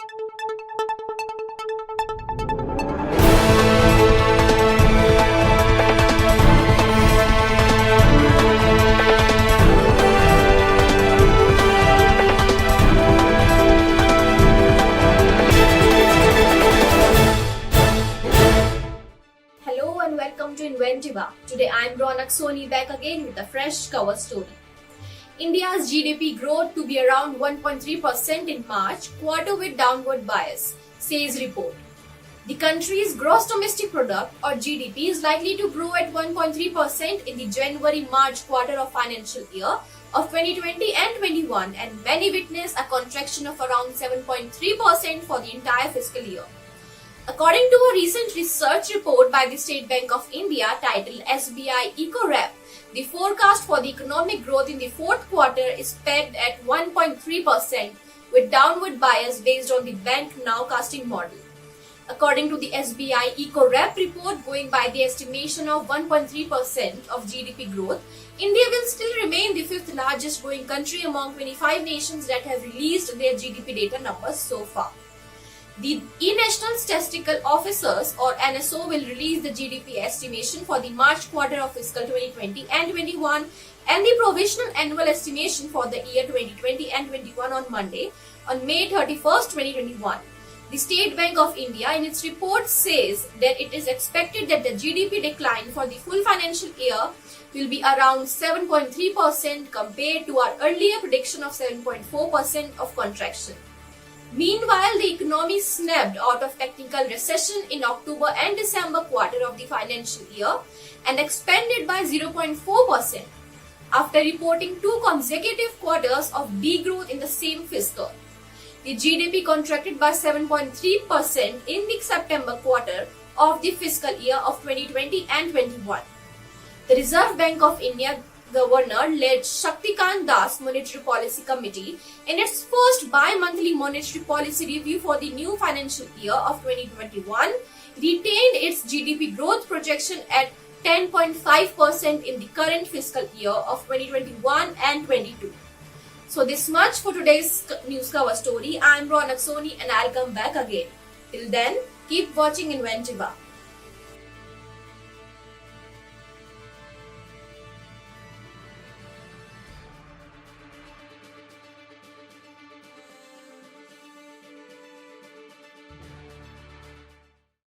Hello and welcome to Inventiva. Today I am Raunak Soni back again with a fresh cover story. India's GDP growth to be around 1.3% in March, quarter with downward bias, says report. The country's gross domestic product or GDP is likely to grow at 1.3% in the January-March quarter of financial year of 2020 and 21 and many witness a contraction of around 7.3% for the entire fiscal year. According to a recent research report by the State Bank of India titled SBI Ecowrap, the forecast for the economic growth in the fourth quarter is pegged at 1.3% with downward bias based on the bank nowcasting model. According to the SBI Ecowrap report, going by the estimation of 1.3% of GDP growth, India will still remain the fifth largest growing country among 25 nations that have released their GDP data numbers so far. The National Statistical Officers or NSO will release the GDP estimation for the March quarter of fiscal 2020 and 21 and the provisional annual estimation for the year 2020 and 21 on Monday, on May 31st, 2021. The State Bank of India in its report says that it is expected that the GDP decline for the full financial year will be around 7.3% compared to our earlier prediction of 7.4% of contraction. Meanwhile, the economy snapped out of technical recession in October and December quarter of the financial year and expanded by 0.4% after reporting two consecutive quarters of degrowth in the same fiscal. The GDP contracted by 7.3% in the September quarter of the fiscal year of 2020 and 21. The Reserve Bank of India Governor-led Shaktikant Das Monetary Policy Committee in its first bi-monthly monetary policy review for the new financial year of 2021 retained its GDP growth projection at 10.5% in the current fiscal year of 2021 and 22. So this much for today's news cover story. I am Raunak Soni and I'll come back again. Till then, keep watching Inventiva.